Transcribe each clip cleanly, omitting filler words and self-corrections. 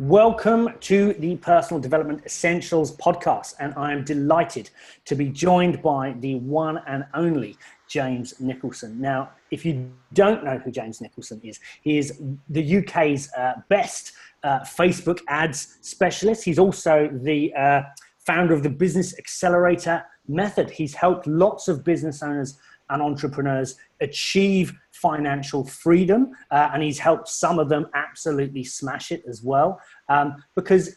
Welcome to the Personal Development Essentials podcast, and I am delighted to be joined by the one and only James Nicholson. Now, if you don't know who James Nicholson is, he is the UK's best Facebook ads specialist. He's also the founder of the business accelerator method. He's helped lots of business owners and entrepreneurs achieve financial freedom, and he's helped some of them absolutely smash it as well, because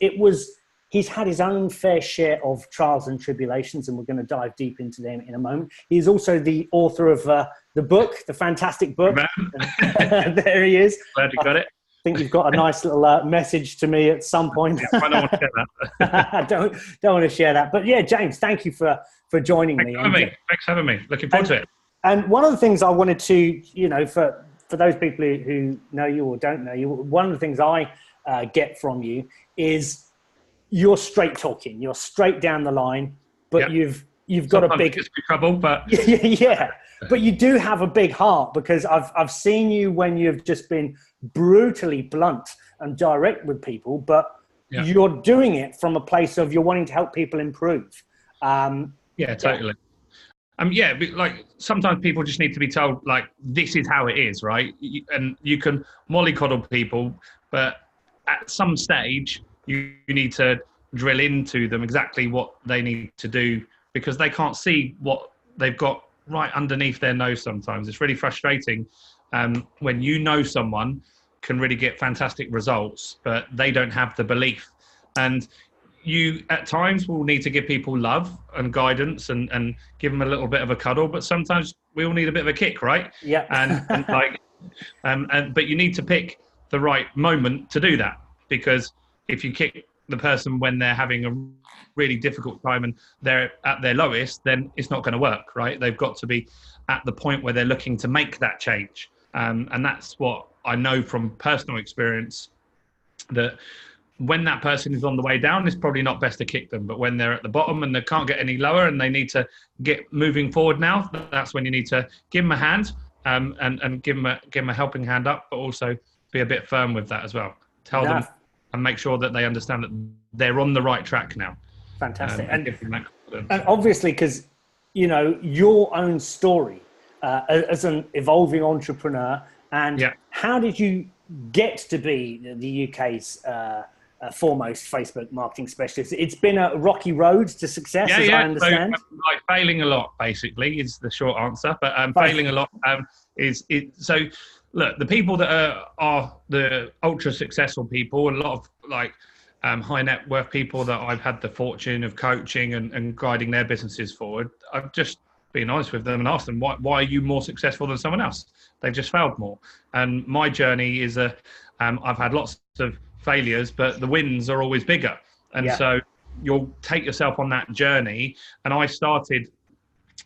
he's had his own fair share of trials and tribulations, and we're going to dive deep into them in a moment. He's also the author of the book, the fantastic book. There he is. Glad you got it. I think you've got a nice little message to me at some point. I don't want to share that. I don't want to share that. But yeah, James, thank you for joining me. Thanks for having me. Looking forward to it. And one of the things I wanted to, for those people who know you or don't know you, one of the things I get from you is you're straight talking. You're straight down the line, but you've got sometimes a big it gets me trouble, but yeah. But you do have a big heart, because I've seen you when you've just been brutally blunt and direct with people, but you're doing it from a place of you're wanting to help people improve. Yeah, totally. Like sometimes people just need to be told, like, this is how it is, right? And you can mollycoddle people, but at some stage you need to drill into them exactly what they need to do, because they can't see what they've got right underneath their nose. Sometimes it's really frustrating when someone can really get fantastic results, but they don't have the belief. And you at times will need to give people love and guidance and give them a little bit of a cuddle, but sometimes we all need a bit of a kick, right? Yeah. But you need to pick the right moment to do that, because if you kick the person when they're having a really difficult time and they're at their lowest, then it's not going to work, right? They've got to be at the point where they're looking to make that change. And that's what I know from personal experience, that when that person is on the way down, it's probably not best to kick them. But when they're at the bottom and they can't get any lower and they need to get moving forward now, that's when you need to give them a hand and give them a helping hand up, but also be a bit firm with that as well. Tell them and make sure that they understand that they're on the right track now. Fantastic. And obviously, because, your own story as an evolving entrepreneur, and how did you get to be the UK's foremost Facebook marketing specialist? It's been a rocky road to success, as I understand. So, failing a lot, basically, is the short answer. But failing a lot is it. So, look, the people that are the ultra successful people, a lot of high net worth people that I've had the fortune of coaching and guiding their businesses forward, I've just been honest with them and asked them, why are you more successful than someone else? They've just failed more. And my journey is I've had lots of failures, but the wins are always bigger. And so you'll take yourself on that journey. And I started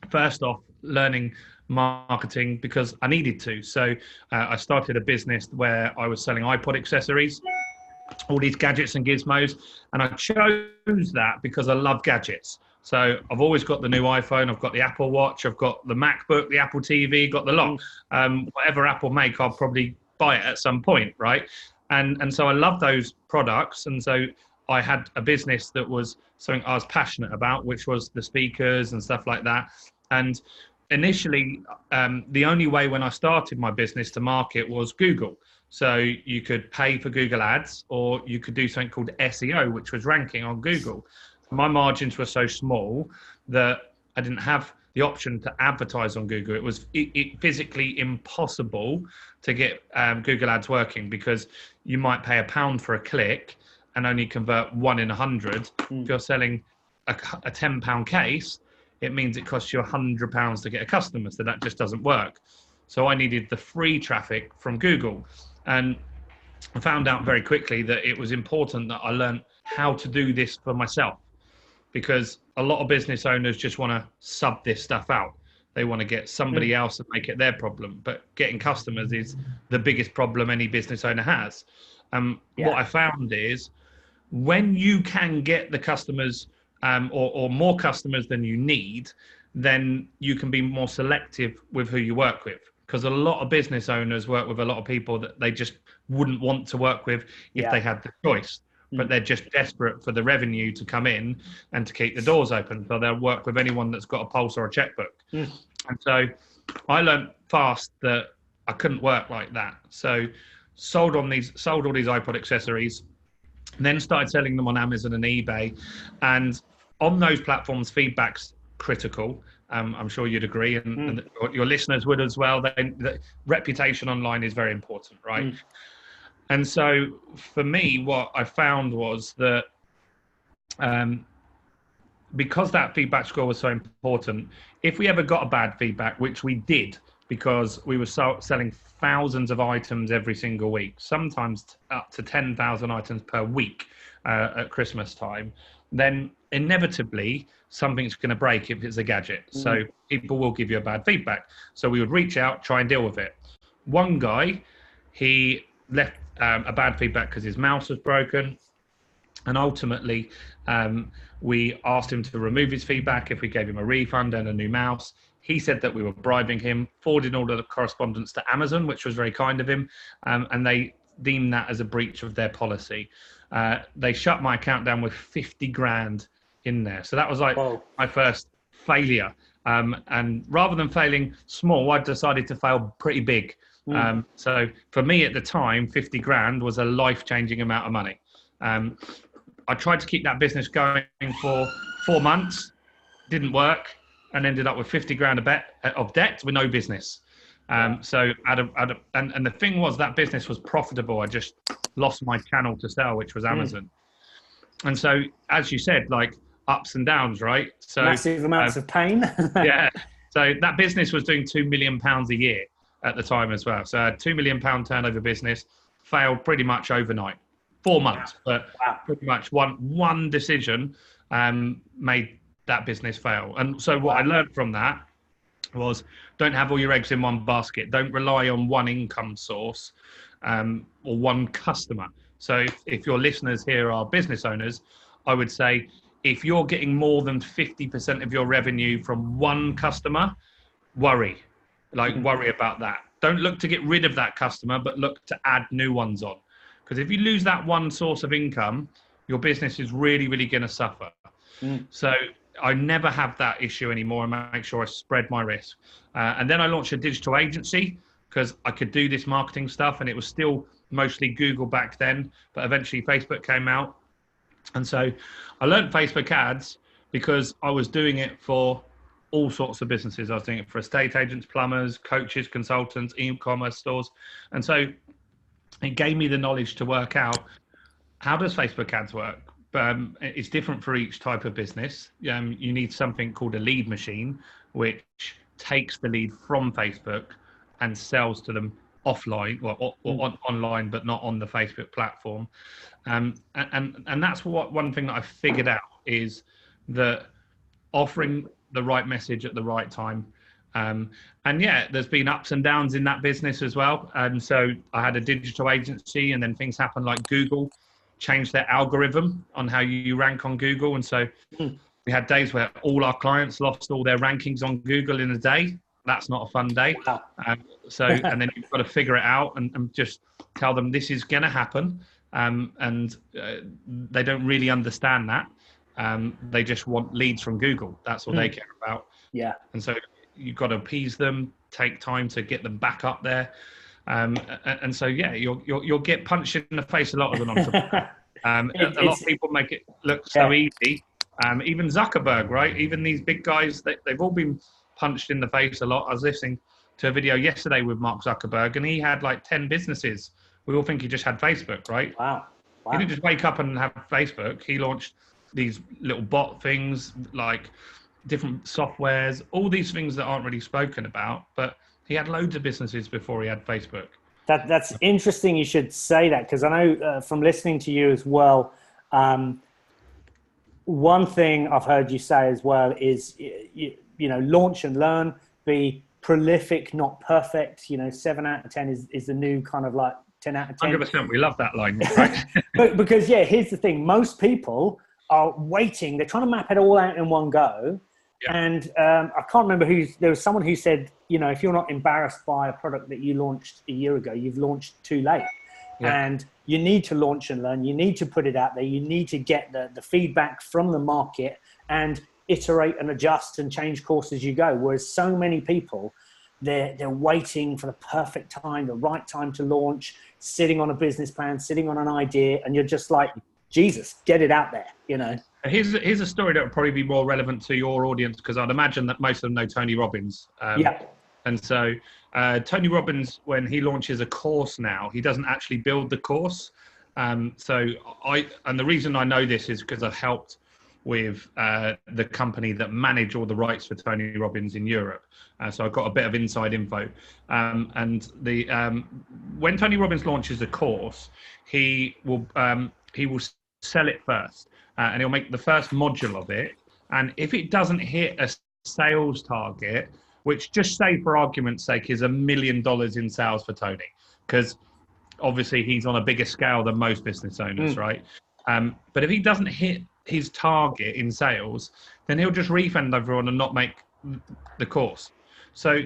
first off learning marketing because I needed to. So I started a business where I was selling iPod accessories, all these gadgets and gizmos. And I chose that because I love gadgets. So I've always got the new iPhone, I've got the Apple Watch, I've got the MacBook, the Apple TV, got the lot. Whatever Apple make, I'll probably buy it at some point, right? And so I love those products. And so I had a business that was something I was passionate about, which was the speakers and stuff like that. And initially, the only way when I started my business to market was Google. So you could pay for Google ads, or you could do something called SEO, which was ranking on Google. My margins were so small that I didn't have the option to advertise on Google. It was physically impossible to get Google ads working, because you might pay £1 for a click and only convert 1 in 100. If you're selling a £10 case, it means it costs you £100 to get a customer. So that just doesn't work. So I needed the free traffic from Google. And I found out very quickly that it was important that I learned how to do this for myself, because a lot of business owners just want to sub this stuff out. They want to get somebody else and make it their problem. But getting customers is the biggest problem any business owner has. What I found is when you can get the customers or more customers than you need, then you can be more selective with who you work with. Because a lot of business owners work with a lot of people that they just wouldn't want to work with if they had the choice. but they're just desperate for the revenue to come in and to keep the doors open. So they'll work with anyone that's got a pulse or a checkbook. And so I learned fast that I couldn't work like that. So sold all these iPod accessories, then started selling them on Amazon and eBay. And on those platforms, feedback's critical. I'm sure you'd agree, and your listeners would as well. The reputation online is very important, right? And so for me, what I found was that because that feedback score was so important, if we ever got a bad feedback, which we did, because we were selling thousands of items every single week, sometimes up to 10,000 items per week at Christmas time, then inevitably something's going to break if it's a gadget. So people will give you a bad feedback. So we would reach out, try and deal with it. One guy, he left a bad feedback because his mouse was broken. And ultimately, we asked him to remove his feedback if we gave him a refund and a new mouse. He said that we were bribing him, forwarding all of the correspondence to Amazon, which was very kind of him. And they deemed that as a breach of their policy. They shut my account down with 50 grand in there. So that was like my first failure. And rather than failing small, I decided to fail pretty big. So for me at the time, 50 grand was a life-changing amount of money. I tried to keep that business going for 4 months, didn't work, and ended up with 50 grand of debt with no business. So and the thing was, that business was profitable. I just lost my channel to sell, which was Amazon. And so, as you said, like ups and downs, right? So massive amounts of pain. Yeah. So that business was doing £2 million a year at the time as well. So a £2 million turnover business, failed pretty much overnight. 4 months, but pretty much one decision made that business fail. And so what I learned from that was, don't have all your eggs in one basket. Don't rely on one income source or one customer. So if your listeners here are business owners, I would say, if you're getting more than 50% of your revenue from one customer, worry about that. Don't look to get rid of that customer, but look to add new ones on. Because if you lose that one source of income, your business is really, really going to suffer. So I never have that issue anymore, and make sure I spread my risk. And then I launched a digital agency because I could do this marketing stuff, and it was still mostly Google back then, but eventually Facebook came out. And so I learned Facebook ads because I was doing it for all sorts of businesses. I was doing it for estate agents, plumbers, coaches, consultants, e-commerce stores. And so it gave me the knowledge to work out, how does Facebook ads work? It's different for each type of business. You need something called a lead machine, which takes the lead from Facebook and sells to them offline or online, but not on the Facebook platform. And that's one thing that I figured out, is that offering the right message at the right time. And yeah, there's been ups and downs in that business as well. And so I had a digital agency, and then things happened like Google changed their algorithm on how you rank on Google. And so we had days where all our clients lost all their rankings on Google in a day. That's not a fun day. Wow. And then you've got to figure it out and just tell them this is going to happen. And they don't really understand that. They just want leads from Google. That's all they care about. Yeah. And so you've got to appease them, take time to get them back up there. And so, yeah, you'll get punched in the face a lot as an entrepreneur. A lot of people make it look so easy. Even Zuckerberg, right? Even these big guys, they've all been punched in the face a lot. I was listening to a video yesterday with Mark Zuckerberg, and he had like 10 businesses. We all think he just had Facebook, right? Wow. He didn't just wake up and have Facebook. He launched these little bot things, like different softwares, all these things that aren't really spoken about, but he had loads of businesses before he had Facebook. That's interesting you should say that, because I know from listening to you as well, one thing I've heard you say as well is, you know, launch and learn, be prolific, not perfect. 7 out of 10 is the new kind of like 10 out of 10. 100%. We love that line, right? But because, here's the thing. Most people are waiting. They're trying to map it all out in one go. Yeah. And I can't remember there was someone who said, if you're not embarrassed by a product that you launched a year ago, you've launched too late. And you need to launch and learn. You need to put it out there. You need to get the feedback from the market and iterate and adjust and change course as you go. Whereas so many people, they're waiting for the perfect time, the right time to launch, sitting on a business plan, sitting on an idea, and you're just like, Jesus, get it out there, you know. Here's a story that would probably be more relevant to your audience, because I'd imagine that most of them know Tony Robbins. And so Tony Robbins, when he launches a course now, he doesn't actually build the course. And the reason I know this is because I've helped with the company that manage all the rights for Tony Robbins in Europe. So I've got a bit of inside info. When Tony Robbins launches a course, he will sell it first, and he'll make the first module of it. And if it doesn't hit a sales target, which, just say for argument's sake, is $1 million in sales for Tony, because obviously he's on a bigger scale than most business owners, right? But if he doesn't hit his target in sales, then he'll just refund everyone and not make the course. So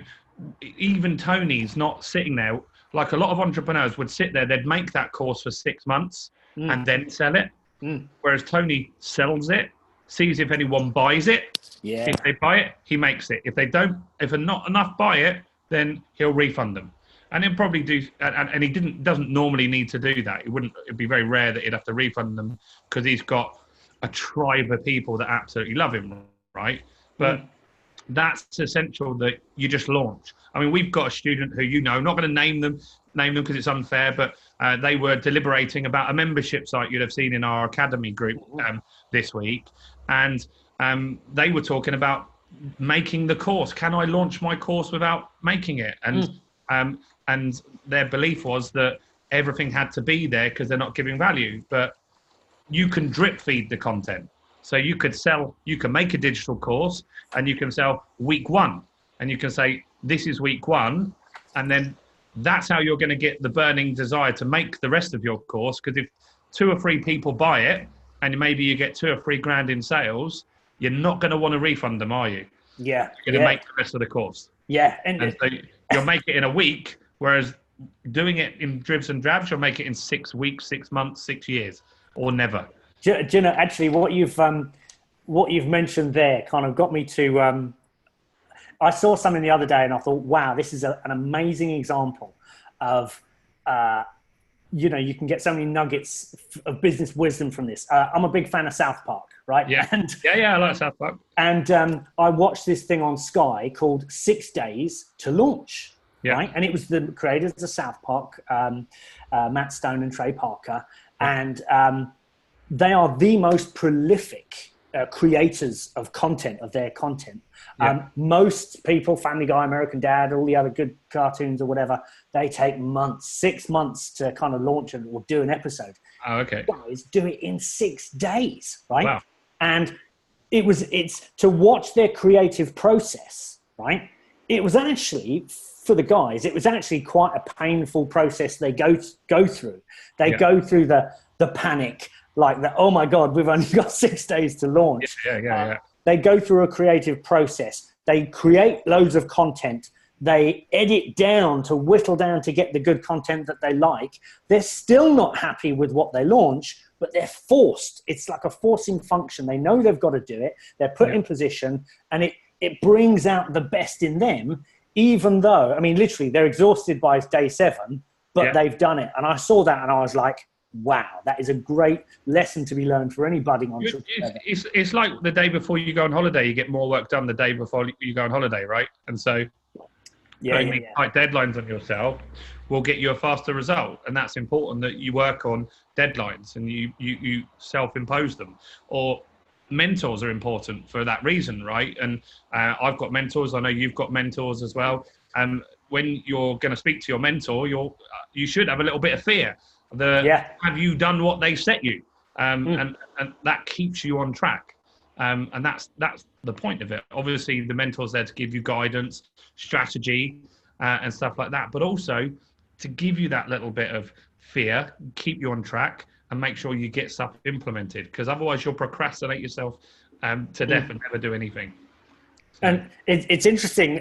even Tony's not sitting there like a lot of entrepreneurs would sit there. They'd make that course for 6 months and then sell it. Whereas Tony sells it, sees if anyone buys it. If they buy it, he makes it. If not enough buy it, then he'll refund them. And he'll probably do, and he doesn't normally need to do that. It'd be very rare that he'd have to refund them, because he's got a tribe of people that absolutely love him, right? But that's essential, that you just launch. I mean, we've got a student who, I'm not going to name them because it's unfair, but they were deliberating about a membership site you'd have seen in our academy group this week. And they were talking about making the course. Can I launch my course without making it? And their belief was that everything had to be there because they're not giving value. But you can drip feed the content. So you can make a digital course and you can sell week 1, and you can say, this is week 1. And then that's how you're going to get the burning desire to make the rest of your course. Because if 2 or 3 people buy it and maybe you get 2 or 3 grand in sales, you're not going to want to refund them, are you? Yeah. You're going to make the rest of the course. Yeah. And so you'll make it in a week, whereas doing it in dribs and drabs, you'll make it in 6 weeks, 6 months, 6 years, or never. Do you know, actually, what you've mentioned there kind of got me to. I saw something the other day, and I thought, wow, this is an amazing example of. You can get so many nuggets of business wisdom from this. I'm a big fan of South Park, right? Yeah, I like South Park. And I watched this thing on Sky called 6 Days to Launch, right? And it was the creators of South Park, Matt Stone and Trey Parker, and they are the most prolific creators of content, of their content. Most people, Family Guy, American Dad, all the other good cartoons or whatever, they take months, 6 months to kind of launch or do an episode. Oh, okay. Guys do it in 6 days, right? Wow. And it's to watch their creative process, right? It was actually, for the guys, it was actually quite a painful process they go through. They go through the panic, like that, oh my God, we've only got 6 days to launch. They go through a creative process. They create loads of content. They edit down to whittle down to get the good content that they like. They're still not happy with what they launch, but they're forced. It's like a forcing function. They know they've got to do it. They're put in position, and it brings out the best in them, even though, I mean, literally, they're exhausted by day 7, but they've done it. And I saw that, and I was like, wow, that is a great lesson to be learned for any budding entrepreneur. It's like the day before you go on holiday, you get more work done the day before you go on holiday, right? And so putting tight deadlines on yourself will get you a faster result. And that's important, that you work on deadlines and you self-impose them. Or mentors are important for that reason, right? And I've got mentors. I know you've got mentors as well. And when you're going to speak to your mentor, you should have a little bit of fear. Have you done what they set you? And that keeps you on track. And that's the point of it. Obviously, the mentor's there to give you guidance, strategy, and stuff like that, but also to give you that little bit of fear, keep you on track, and make sure you get stuff implemented. Because otherwise, you'll procrastinate yourself to death and never do anything. So. And it's interesting.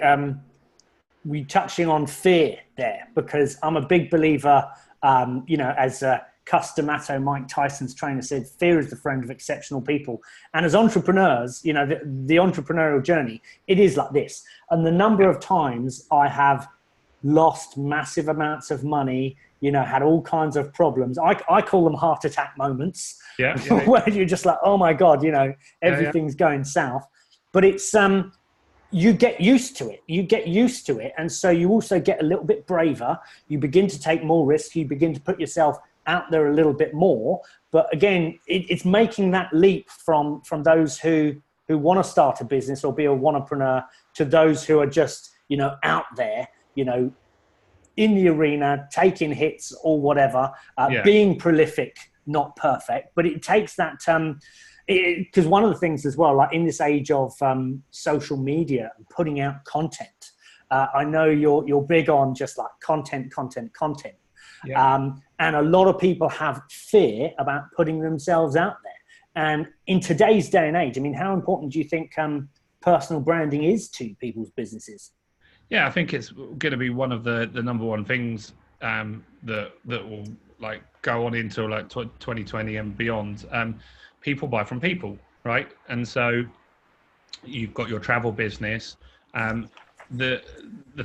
We touching on fear there, because I'm a big believer You know, as Customato, Mike Tyson's trainer, said, fear is the friend of exceptional people. And as entrepreneurs, you know, the entrepreneurial journey, it is like this. And the number of times I have lost massive amounts of money, you know, had all kinds of problems. I call them heart attack moments, where you're just like, oh my God, you know, everything's going south. But it's, you get used to it. You get used to it. And so you also get a little bit braver. You begin to take more risks. You begin to put yourself out there a little bit more. But again, it's making that leap from those who want to start a business or be a wantrepreneur to those who are just, you know, out there, you know, in the arena, taking hits or whatever, being prolific, not perfect. But it takes that, because one of the things as well, like in this age of social media and putting out content, I know you're big on just like content. And a lot of people have fear about putting themselves out there. And in today's day and age, I mean, how important do you think personal branding is to people's businesses? Yeah, I think it's going to be one of the number one things that will like go on into like 2020 and beyond. People buy from people, right? And so you've got your travel business. The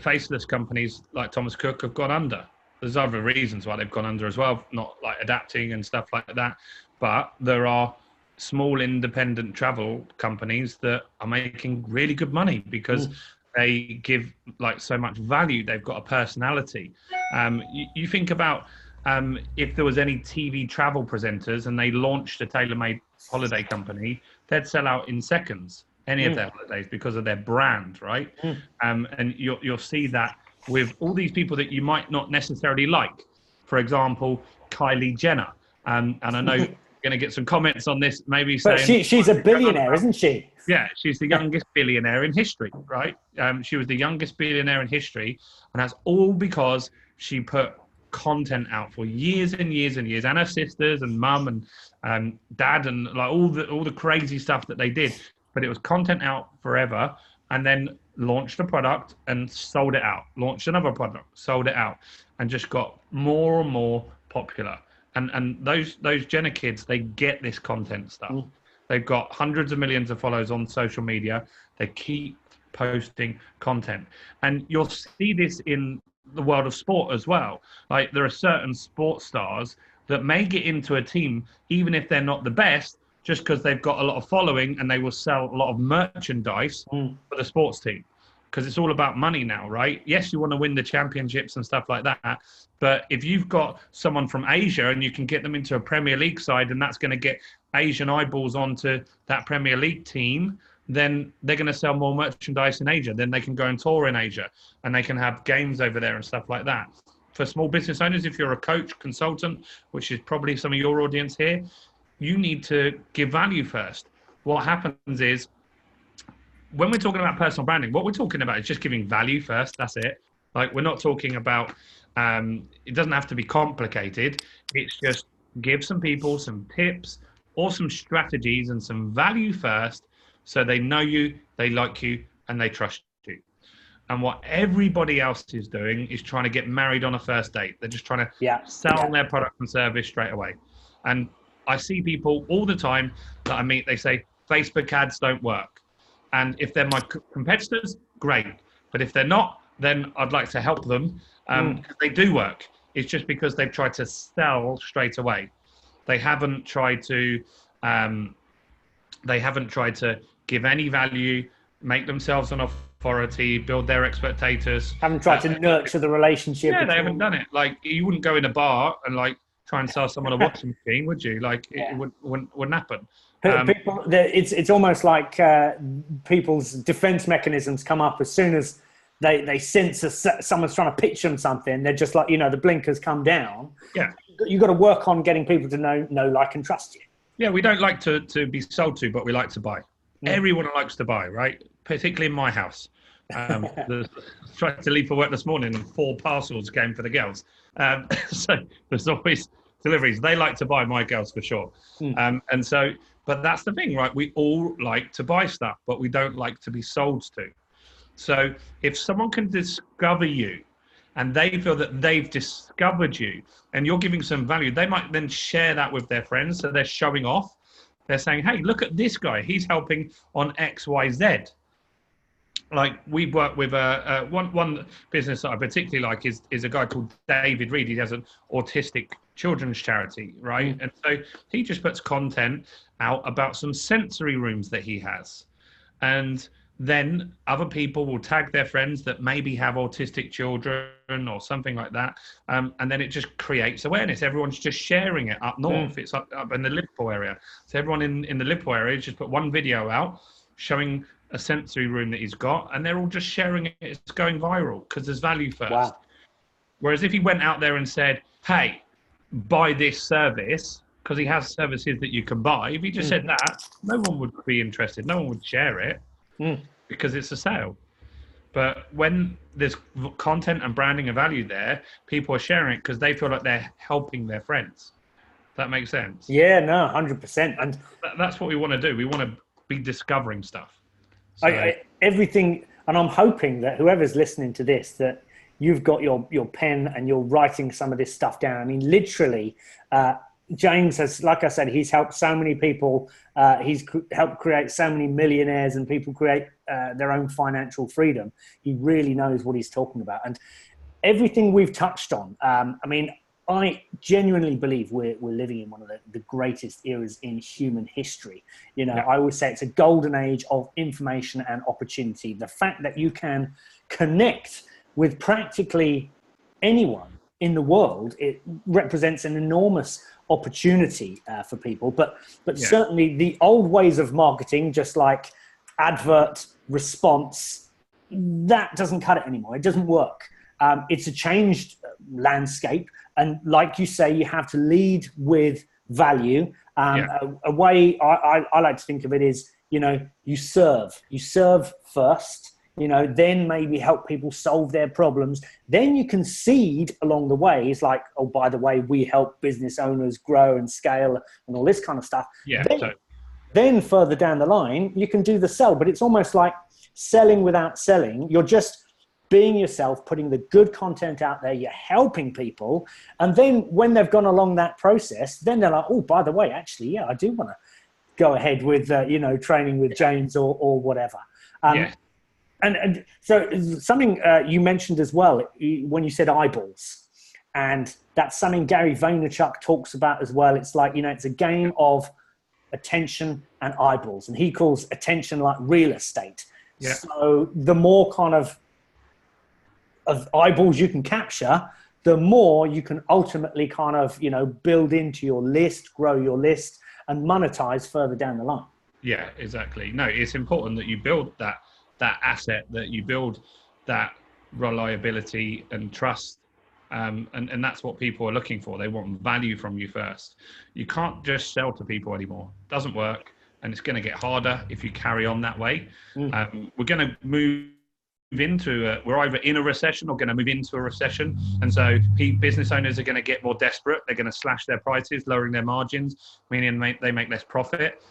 faceless companies like Thomas Cook have gone under. There's other reasons why they've gone under as well, not like adapting and stuff like that. But there are small independent travel companies that are making really good money because they give like so much value. They've got a personality. You think about if there was any TV travel presenters and they launched a tailor-made holiday company, they'd sell out in seconds, any of their holidays, because of their brand, right? And you'll see that with all these people that you might not necessarily like. For example, Kylie Jenner. And I know you're going to get some comments on this, maybe saying... But she's a billionaire, isn't she? Yeah, she's the youngest billionaire in history, right? She was the youngest billionaire in history, and that's all because she put content out for years and years and years, and her sisters and mum and dad and like all the crazy stuff that they did. But it was content out forever, and then launched a product and sold it out. Launched another product, sold it out, and just got more and more popular. And those Jenner kids, they get this content stuff. They've got hundreds of millions of followers on social media. They keep posting content. And you'll see this in the world of sport as well. Like there are certain sports stars that may get into a team, even if they're not the best, just because they've got a lot of following and they will sell a lot of merchandise for the sports team. Because it's all about money now, right? Yes, you want to win the championships and stuff like that. But if you've got someone from Asia and you can get them into a Premier League side and that's going to get Asian eyeballs onto that Premier League team, then they're going to sell more merchandise in Asia. Then they can go and tour in Asia and they can have games over there and stuff like that. For small business owners, if you're a coach, consultant, which is probably some of your audience here, you need to give value first. What happens is, when we're talking about personal branding, what we're talking about is just giving value first. That's it. Like we're not talking about, it doesn't have to be complicated. It's just give some people some tips or some strategies and some value first so they know you, they like you, and they trust you. And what everybody else is doing is trying to get married on a first date. They're just trying to sell their product and service straight away. And I see people all the time that I meet, they say, Facebook ads don't work. And if they're my competitors, great. But if they're not, then I'd like to help them. They do work. It's just because they've tried to sell straight away. They haven't tried to. They haven't tried to give any value, make themselves an authority, build their expectators. Haven't tried to nurture the relationship. Yeah, they haven't done it. Like you wouldn't go in a bar and like try and sell someone a washing machine, would you? Like it wouldn't happen. People, it's almost like people's defense mechanisms come up as soon as they sense someone's trying to pitch them something. They're just like, the blinkers come down. Yeah, you've got to work on getting people to know, like, and trust you. Yeah, we don't like to be sold to, but we like to buy. Everyone likes to buy, right? Particularly in my house. Tried to leave for work this morning and 4 parcels came for the girls. So there's always deliveries. They like to buy, my girls, for sure. And so, but that's the thing, right? We all like to buy stuff, but we don't like to be sold to. So if someone can discover you and they feel that they've discovered you and you're giving some value, they might then share that with their friends. So they're showing off. They're saying, hey, look at this guy. He's helping on X, Y, Z. Like we work with one business that I particularly like is a guy called David Reed. He has an autistic children's charity, right? And so he just puts content out about some sensory rooms that he has. And then other people will tag their friends that maybe have autistic children or something like that. And then it just creates awareness. Everyone's just sharing it up north. It's up in the Liverpool area. So everyone in the Liverpool area just put one video out showing a sensory room that he's got, and they're all just sharing it. It's going viral because there's value first. Wow. Whereas if he went out there and said, hey, buy this service, because he has services that you can buy, if he just said that, no one would be interested. No one would share it because it's a sale. But when there's content and branding and value there, people are sharing it because they feel like they're helping their friends. That makes sense? Yeah, no, 100%. And that's what we want to do. We want to be discovering stuff. So, everything, and I'm hoping that whoever's listening to this, that you've got your pen and you're writing some of this stuff down. I mean, literally, James has, like I said, he's helped so many people. He's helped create so many millionaires and people create their own financial freedom. He really knows what he's talking about. And everything we've touched on, I mean, I genuinely believe we're living in one of the greatest eras in human history. You know, I always say it's a golden age of information and opportunity. The fact that you can connect with practically anyone in the world, it represents an enormous opportunity for people. But certainly the old ways of marketing, just like advert response, that doesn't cut it anymore. It doesn't work. It's a changed landscape. And like you say, you have to lead with value. A way I like to think of it is, you know, you serve first, you know, then maybe help people solve their problems. Then you can seed along the way. It's like, oh, by the way, we help business owners grow and scale and all this kind of stuff. Then further down the line, you can do the sell, but it's almost like selling without selling. You're just being yourself, putting the good content out there, you're helping people. And then when they've gone along that process, then they're like, oh, by the way, actually, yeah, I do want to go ahead with, you know, training with James or whatever. And so something you mentioned as well, when you said eyeballs, and that's something Gary Vaynerchuk talks about as well. It's like, you know, it's a game of attention and eyeballs, and he calls attention like real estate. So the more kind of eyeballs you can capture, the more you can ultimately kind of, you know, build into your list, grow your list, and monetize further down the line. Yeah, exactly. No, it's important that you build that asset, that you build that reliability and trust. And that's what people are looking for. They want value from you first. You can't just sell to people anymore. It doesn't work. And it's going to get harder if you carry on that way. We're going to move into we're either in a recession or going to move into a recession, and so business owners are going to get more desperate. They're going to slash their prices, lowering their margins, meaning they make less profit.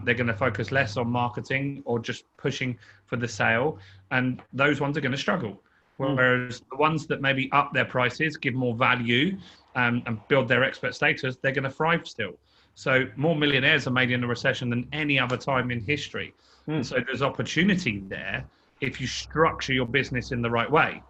They're going to focus less on marketing or just pushing for the sale, and those ones are going to struggle. Whereas the ones that maybe up their prices, give more value, and build their expert status, they're going to thrive still. So more millionaires are made in a recession than any other time in history. And so there's opportunity there if you structure your business in the right way.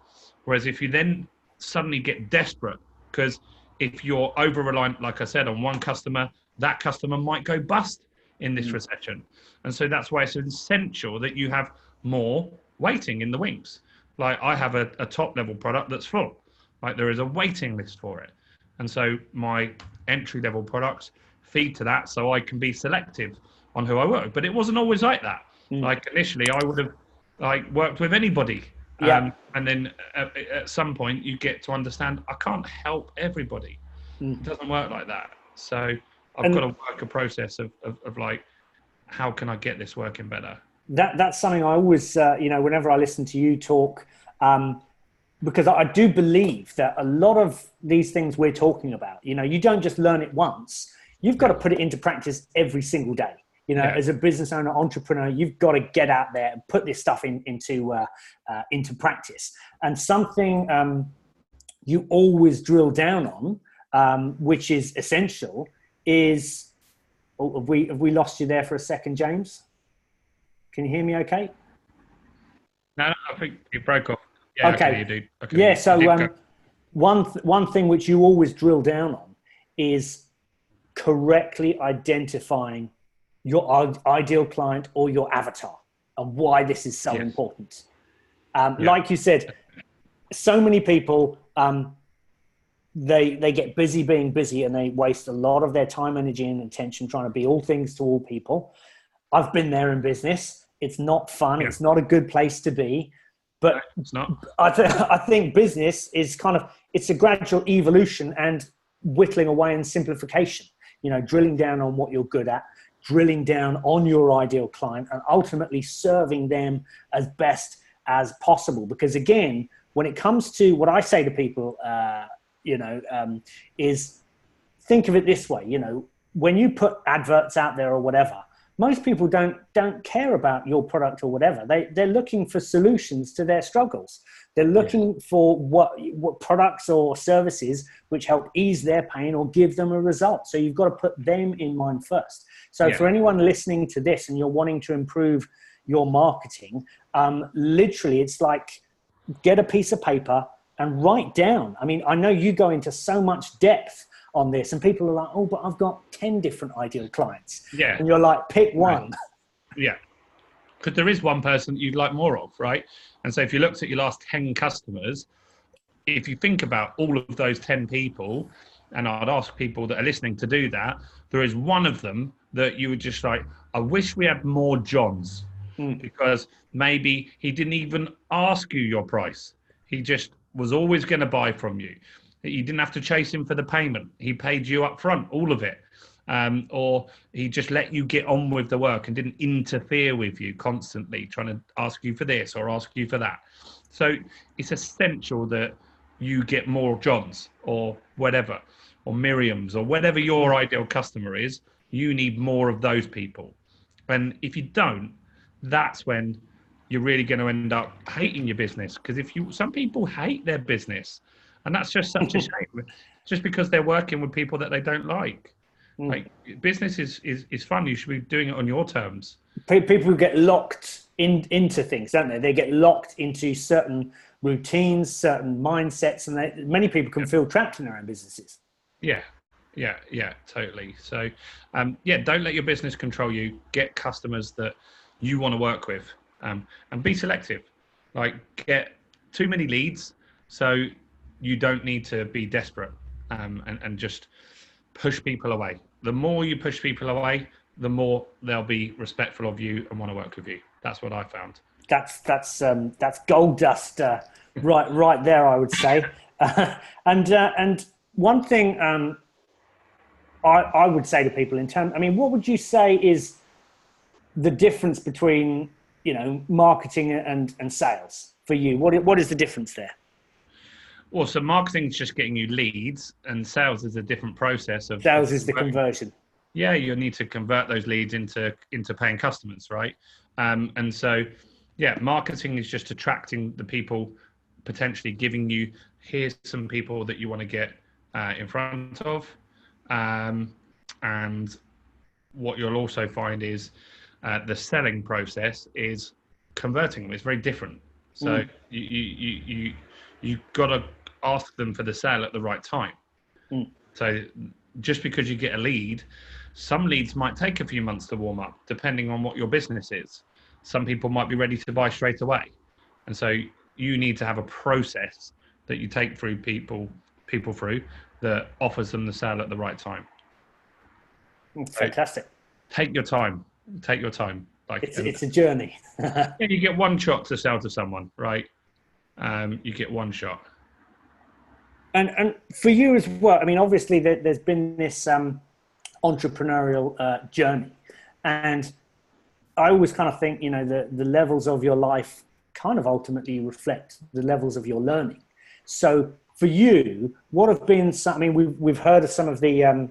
Whereas if you then suddenly get desperate, because if you're over reliant, like I said, on one customer, that customer might go bust in this recession. And so that's why it's essential that you have more waiting in the wings. Like I have a top level product that's full. Like there is a waiting list for it. And so my entry level products feed to that so I can be selective on who I work. But it wasn't always like that. Like initially I would have worked with anybody. And then at some point you get to understand I can't help everybody. It doesn't work like that. So I've got to work a process of like, how can I get this working better? That's something I always, you know, whenever I listen to you talk, because I do believe that a lot of these things we're talking about, you know, you don't just learn it once. You've got to put it into practice every single day. You know, as a business owner, entrepreneur, you've got to get out there and put this stuff into practice. And something you always drill down on, which is essential, is, oh, have we lost you there for a second, James? Can you hear me okay? No, I think you broke off. Yeah, okay. I can hear you, dude. Yeah, so one thing which you always drill down on is correctly identifying your ideal client or your avatar and why this is so important. Like you said, so many people, they get busy being busy and they waste a lot of their time, energy, and attention trying to be all things to all people. I've been there in business. It's not fun. It's not a good place to be. But no, it's not. I think business is it's a gradual evolution and whittling away and simplification, drilling down on what you're good at, drilling down on your ideal client, and ultimately serving them as best as possible. Because again, when it comes to what I say to people, is think of it this way, when you put adverts out there or whatever, most people don't care about your product or whatever. They're looking for solutions to their struggles. They're looking for what products or services which help ease their pain or give them a result. So you've got to put them in mind first. So for anyone listening to this and you're wanting to improve your marketing, literally it's like get a piece of paper and write down. I mean, I know you go into so much depth on this and people are like, oh, but I've got 10 different ideal clients. Yeah. And you're like, pick one. Right. Yeah. Because there is one person you'd like more of, right? And so if you looked at your last 10 customers, if you think about all of those 10 people, and I'd ask people that are listening to do that, there is one of them that you would just like, I wish we had more Johns, because maybe he didn't even ask you your price. He just was always going to buy from you. You didn't have to chase him for the payment. He paid you up front, all of it. Or he just let you get on with the work and didn't interfere with you constantly, trying to ask you for this or ask you for that. So it's essential that you get more Johns or whatever, or Miriam's or whatever your ideal customer is. You need more of those people. And if you don't, that's when you're really going to end up hating your business. Because some people hate their business. And that's just such a shame, just because they're working with people that they don't like. Like business is fun. You should be doing it on your terms. People who get locked into things, don't they? They get locked into certain routines, certain mindsets, and many people can feel trapped in their own businesses. Yeah, totally. So, don't let your business control you. Get customers that you want to work with, and be selective. Like, get too many leads, so you don't need to be desperate, and just push people away. The more you push people away, the more they'll be respectful of you and want to work with you. That's what I found. That's gold dust, right there, I would say. And one thing I would say to people what would you say is the difference between marketing and sales for you? What is the difference there? Well, so marketing is just getting you leads, and sales is a different process of sales is the conversion. Yeah, you'll need to convert those leads into paying customers, right? And so, marketing is just attracting the people, potentially giving you, here's some people that you want to get in front of. And what you'll also find is the selling process is converting them. It's very different. So you've got to ask them for the sale at the right time. So just because you get a lead, some leads might take a few months to warm up, depending on what your business is. Some people might be ready to buy straight away. And so you need to have a process that you take through people through that offers them the sale at the right time. Fantastic. So take your time. Like it's a journey. You get one shot to sell to someone, right? You get one shot. And for you as well, obviously there's been this entrepreneurial journey, and I always kind of think, the levels of your life kind of ultimately reflect the levels of your learning. So for you, what have been some? We've heard of some of the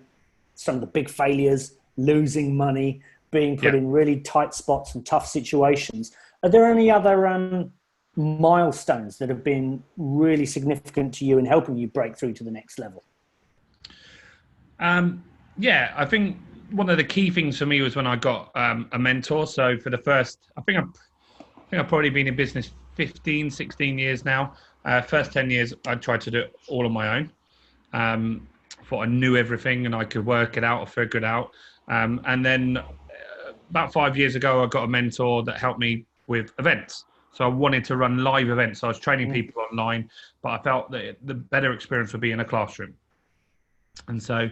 big failures, losing money, being put in really tight spots and tough situations. Are there any other milestones that have been really significant to you in helping you break through to the next level? Yeah, I think one of the key things for me was when I got a mentor. So for the first, I think I've probably been in business 15, 16 years now. First 10 years, I tried to do it all on my own. Thought I knew everything and I could work it out or figure it out. And then about 5 years ago, I got a mentor that helped me with events. So I wanted to run live events. So I was training people online, but I felt that the better experience would be in a classroom. And so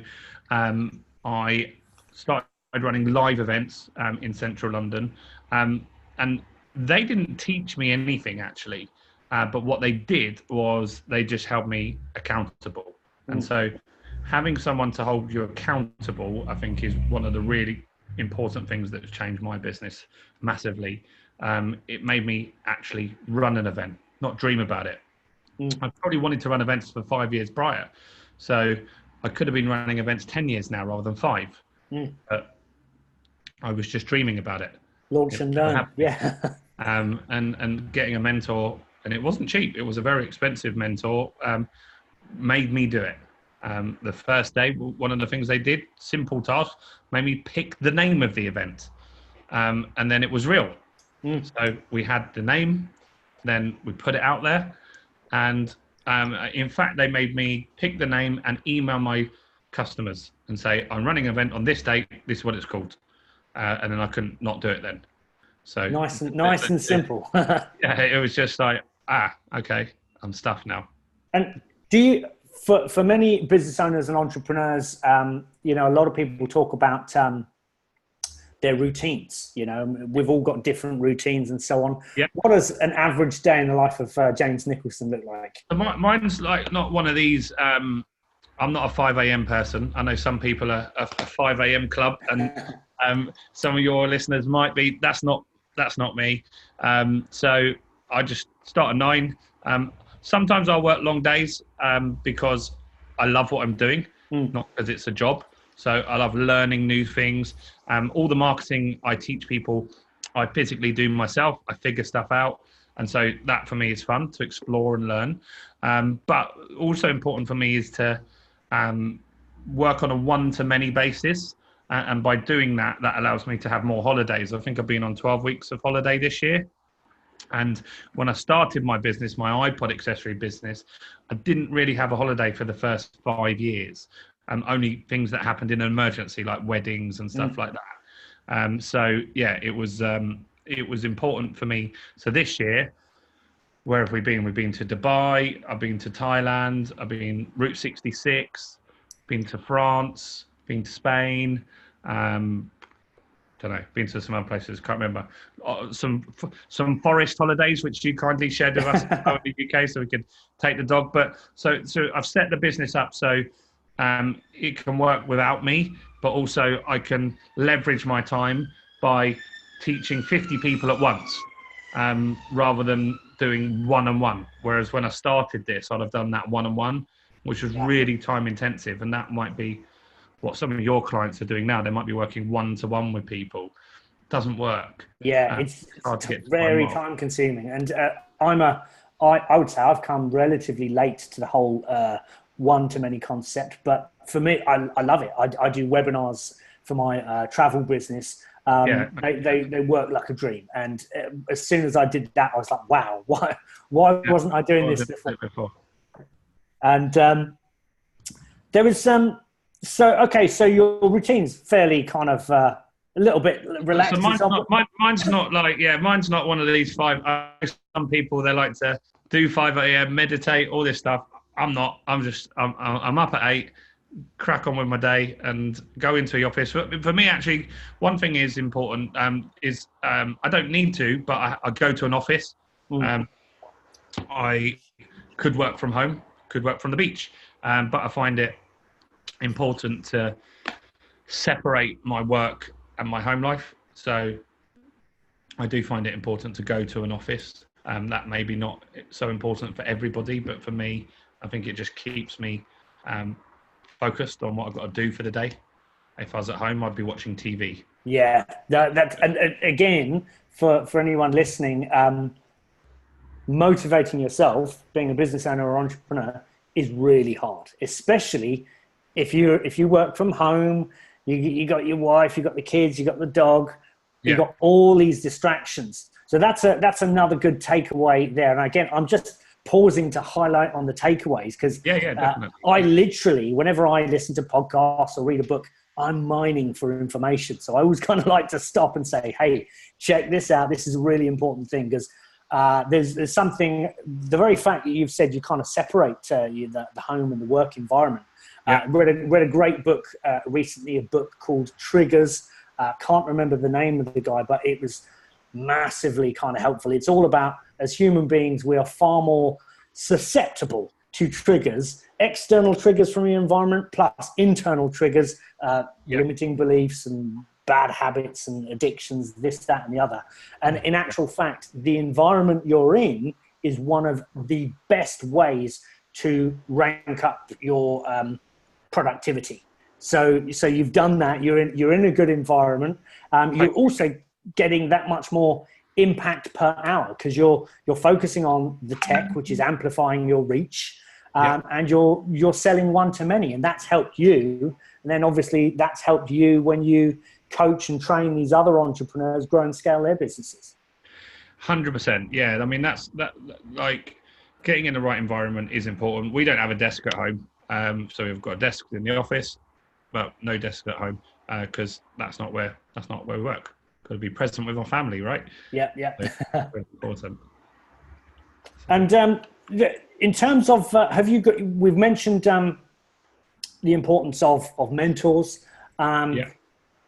I started running live events in central London. And they didn't teach me anything, actually. But what they did was they just held me accountable. And so having someone to hold you accountable, I think, is one of the really important things that has changed my business massively. It made me actually run an event, not dream about it. I probably wanted to run events for 5 years prior. So I could have been running events 10 years now rather than 5. But I was just dreaming about it. Launch and learn. Yeah. And getting a mentor, and it wasn't cheap. It was a very expensive mentor, made me do it. The first day, one of the things they did, simple task, made me pick the name of the event. And then it was real. So we had the name, then we put it out there. And in fact, they made me pick the name and email my customers and say, I'm running an event on this date, this is what it's called. And then I couldn't not do it then. So nice and simple. Yeah, it was just like, okay, I'm stuffed now. And do you, for many business owners and entrepreneurs, a lot of people talk about their routines. We've all got different routines and so on. Yeah. What does an average day in the life of James Nicholson look like? So mine's like not one of these. I'm not a 5 a.m. person. I know some people are a 5 a.m. club, and some of your listeners might be. That's not me. So I just start at 9. Sometimes I'll work long days because I love what I'm doing, not because it's a job. So I love learning new things. All the marketing I teach people, I physically do myself. I figure stuff out. And so that for me is fun to explore and learn. But also important for me is to work on a one-to-many basis. And by doing that, that allows me to have more holidays. I think I've been on 12 weeks of holiday this year. And when I started my business, my iPod accessory business, I didn't really have a holiday for the first 5 years. Only things that happened in an emergency, like weddings and stuff like that. So yeah, it was important for me. So this year, where have we been? We've been to Dubai, I've been to Thailand, I've been Route 66, been to France, been to Spain, don't know, been to some other places, can't remember. Some forest holidays, which you kindly shared with us in the UK, so we could take the dog. But so I've set the business up so it can work without me, but also I can leverage my time by teaching 50 people at once, rather than doing one-on-one. Whereas when I started this, I'd have done that one-on-one, which was really time intensive. And that might be what some of your clients are doing now. They might be working one-to-one with people. Doesn't work. Yeah, it's very time consuming. And I would say I've come relatively late to the whole one-to-many concept, but for me, I love it. I do webinars for my travel business. They work like a dream. And as soon as I did that, I was like, wow, why wasn't I doing this before? And there was so your routine's fairly kind of a little bit relaxed. So mine's not one of these 5. Some people, they like to do 5 a.m., meditate, all this stuff. I'm not. I'm up at 8, crack on with my day, and go into the office. For me, actually, one thing is important. I don't need to, but I go to an office. I could work from home, could work from the beach, but I find it important to separate my work and my home life. So I do find it important to go to an office. That may be not so important for everybody, but for me, I think it just keeps me focused on what I've got to do for the day. If I was at home, I'd be watching TV. Yeah, and again, for anyone listening, motivating yourself, being a business owner or entrepreneur, is really hard, especially if you work from home. You got your wife, you got the kids, you got the dog, you got all these distractions. So that's another good takeaway there. And again, I'm just pausing to highlight on the takeaways because I literally, whenever I listen to podcasts or read a book, I'm mining for information. So I always kind of like to stop and say, hey, check this out. This is a really important thing because there's something, the very fact that you've said you kind of separate the home and the work environment. Read a great book recently, a book called Triggers. Can't remember the name of the guy, but it was massively kind of helpful. It's all about, as human beings, we are far more susceptible to triggers, external triggers from the environment, plus internal triggers, limiting beliefs and bad habits and addictions, this, that, and the other. And in actual fact, the environment you're in is one of the best ways to rank up your productivity. So you've done that. You're in a good environment. You're also getting that much more impact per hour because you're focusing on the tech, which is amplifying your reach, and you're selling one to many, and that's helped you. And then obviously that's helped you when you coach and train these other entrepreneurs grow and scale their businesses. 100%. Yeah. I mean, that like getting in the right environment is important. We don't have a desk at home. So we've got a desk in the office, but no desk at home because that's not where we work. Got to be present with our family, right? Yeah. So, important. And in terms of, we've mentioned the importance of mentors.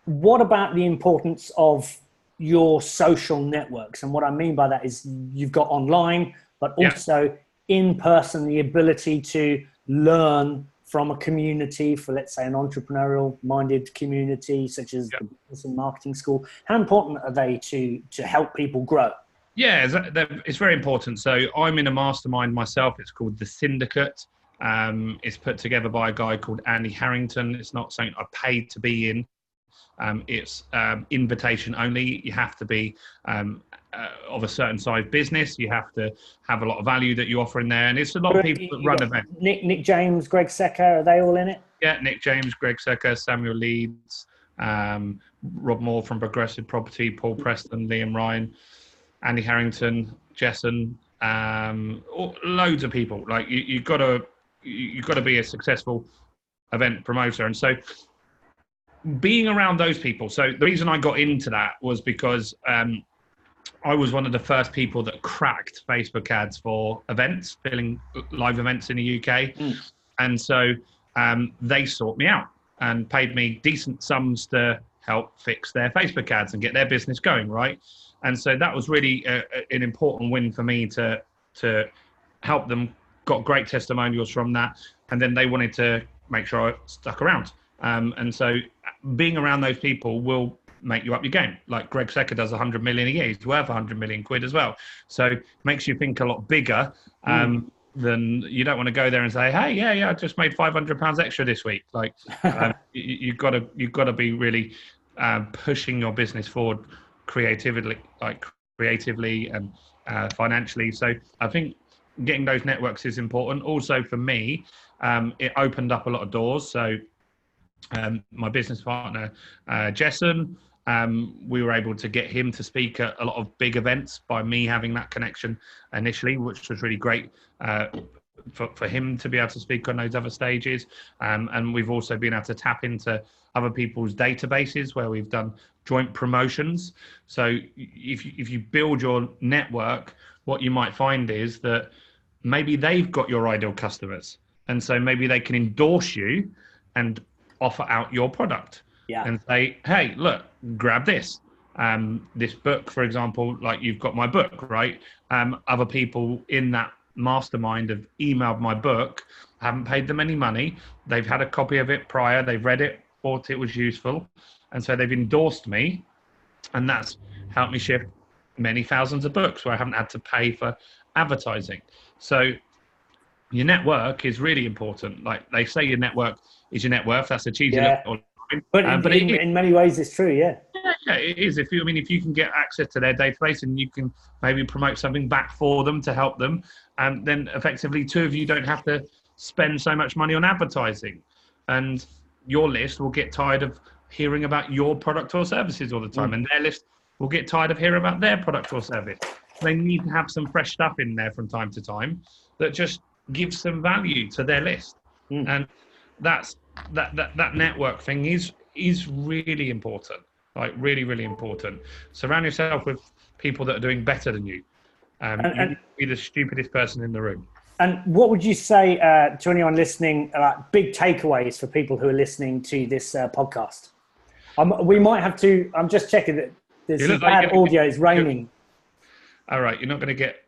What about the importance of your social networks? And what I mean by that is you've got online, but also in person, the ability to learn from a community, for let's say an entrepreneurial minded community such as the Business and Marketing School. How important are they to help people grow? Yeah, it's very important. So I'm in a mastermind myself. It's called The Syndicate. It's put together by a guy called Andy Harrington. It's not something I paid to be in. It's invitation only. You have to be of a certain size business. You have to have a lot of value that you offer in there. And it's a lot of people that run events. Nick James, Greg Secker, are they all in it? Yeah, Nick James, Greg Secker, Samuel Leeds, Rob Moore from Progressive Property, Paul Preston, Liam Ryan, Andy Harrington, Jessen, loads of people. Like you've got to be a successful event promoter. And so being around those people. So the reason I got into that was because I was one of the first people that cracked Facebook ads for events, filling live events in the UK. And so they sought me out and paid me decent sums to help fix their Facebook ads and get their business going, right? And so that was really an important win for me to help them. Got great testimonials from that. And then they wanted to make sure I stuck around. And so being around those people will make you up your game. Like Greg Secker does 100 million a year. He's worth 100 million quid as well. So it makes you think a lot bigger than you don't want to go there and say, hey, I just made £500 extra this week. Like you've got to be really pushing your business forward creatively and financially. So I think getting those networks is important. Also for me, it opened up a lot of doors. So my business partner, Jessen, we were able to get him to speak at a lot of big events by me having that connection initially, which was really great for him to be able to speak on those other stages. And we've also been able to tap into other people's databases where we've done joint promotions. So if you build your network, what you might find is that maybe they've got your ideal customers. And so maybe they can endorse you and offer out your product and say, hey, look, grab this. This book, for example, like you've got my book, right? Other people in that mastermind have emailed my book, haven't paid them any money. They've had a copy of it prior. They've read it, thought it was useful. And so they've endorsed me. And that's helped me ship many thousands of books where I haven't had to pay for advertising. So your network is really important. Like they say your network is your net worth. That's a cheesy little line. But in many ways it's true, yeah. Yeah, it is. If you can get access to their database and you can maybe promote something back for them to help them, and then effectively two of you don't have to spend so much money on advertising, and your list will get tired of hearing about your product or services all the time, and their list will get tired of hearing about their product or service. They need to have some fresh stuff in there from time to time that just gives some value to their list, and that network thing is really important. Like really, really important. Surround yourself with people that are doing better than you. You need to be the stupidest person in the room. And what would you say to anyone listening, big takeaways for people who are listening to this podcast? We might have to, I'm just checking that there's some bad audio, it's raining. All right, you're not going to get,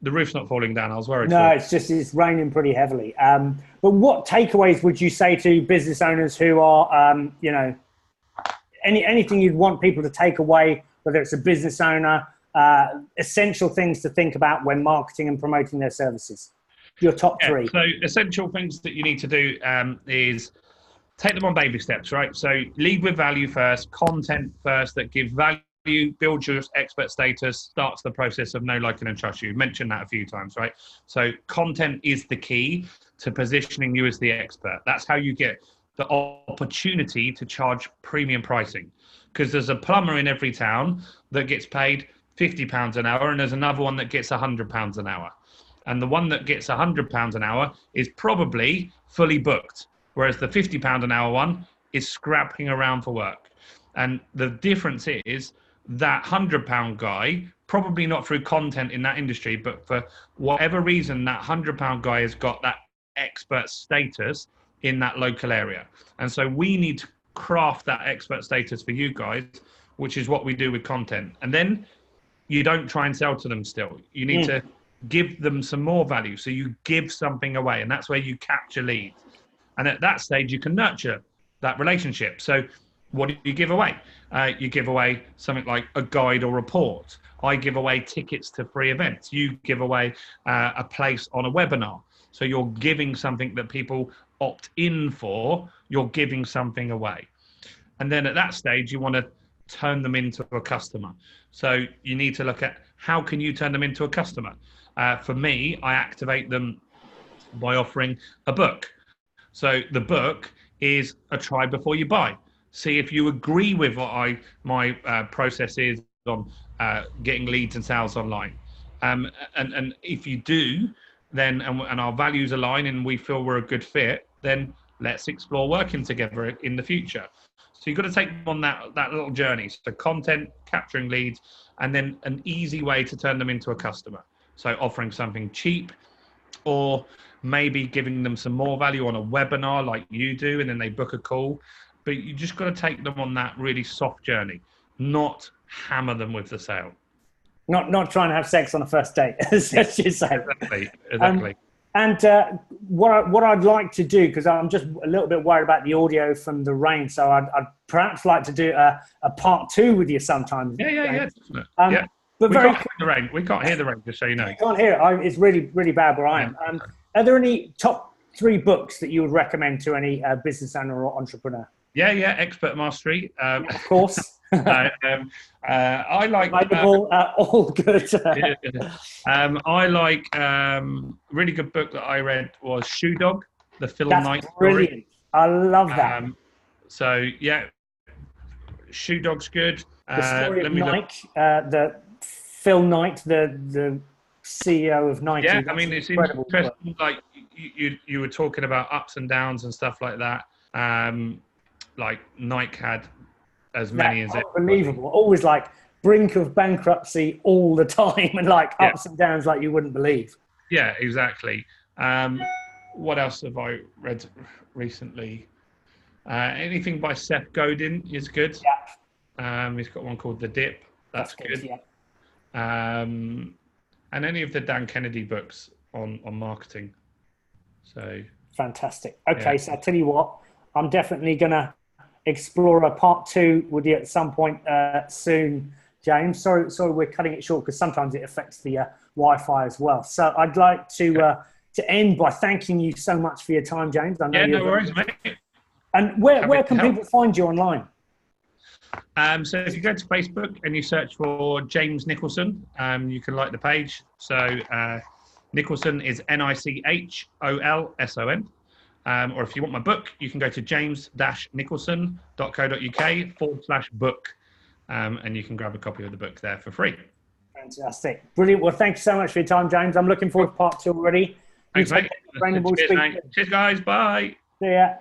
the roof's not falling down. I was worried. No, it's raining pretty heavily. But what takeaways would you say to business owners who are, anything you'd want people to take away, whether it's a business owner, essential things to think about when marketing and promoting their services? Your top three. So essential things that you need to do is take them on baby steps, right? So lead with value first, content first that gives value, build your expert status, starts the process of know, like, and trust you. Mentioned that a few times, right? So content is the key to positioning you as the expert. That's how you get the opportunity to charge premium pricing, because there's a plumber in every town that gets paid £50 an hour, and there's another one that gets £100 an hour, and the one that gets £100 an hour is probably fully booked, whereas the £50 an hour one is scrapping around for work. And the difference is that £100 guy, probably not through content in that industry, but for whatever reason, that £100 guy has got that expert status in that local area. And so we need to craft that expert status for you guys, which is what we do with content. And then you don't try and sell to them still. You need to give them some more value. So you give something away, and that's where you capture leads. And at that stage, you can nurture that relationship. So what do you give away? You give away something like a guide or report. I give away tickets to free events. You give away a place on a webinar. So you're giving something that people opt in for, you're giving something away. And then at that stage, you want to turn them into a customer. So you need to look at how can you turn them into a customer? For me, I activate them by offering a book. So the book is a try before you buy. See if you agree with what my process is on getting leads and sales online. And if you do, then and our values align and we feel we're a good fit, then let's explore working together in the future. So you've got to take them on that little journey. So content, capturing leads, and then an easy way to turn them into a customer. So offering something cheap, or maybe giving them some more value on a webinar like you do, and then they book a call. But you just got to take them on that really soft journey, not hammer them with the sale. Not trying to have sex on a first date, as you say. Exactly. And what I'd like to do, because I'm just a little bit worried about the audio from the rain, so I'd perhaps like to do a part 2 with you sometime. Yeah. But we can't hear the rain. We can't hear the rain, just so you know. You can't hear it. It's really, really bad where I am. Are there any top 3 books that you would recommend to any business owner or entrepreneur? Yeah, Expert Mastery. Of course. I like all good. I like really good book that I read was Shoe Dog, the Phil Knight brilliant story. I love that. So yeah, Shoe Dog's good. The story of Nike, the Phil Knight, the CEO of Nike. Yeah, I mean it's interesting. Like you were talking about ups and downs and stuff like that. Like Nike had as many as unbelievable. Always like brink of bankruptcy all the time, and like ups and downs like you wouldn't believe. Yeah, exactly. What else have I read recently? Anything by Seth Godin is good. Yeah. He's got one called The Dip. That's good. Yeah. And any of the Dan Kennedy books on marketing. So fantastic. Okay, so I'll tell you what, I'm definitely gonna explore a part 2 with you at some point soon, James. Sorry we're cutting it short because sometimes it affects the Wi-Fi as well. So I'd like to end by thanking you so much for your time, James. I know no worries, mate. And where can people find you online? So if you go to Facebook and you search for James Nicholson, you can like the page. So Nicholson is Nichholson. Or if you want my book, you can go to james-nicholson.co.uk/book, and you can grab a copy of the book there for free. Fantastic. Brilliant. Well, thanks so much for your time, James. I'm looking forward to part 2 already. Thanks, mate. Cheers, mate. Cheers, guys. Bye. See ya.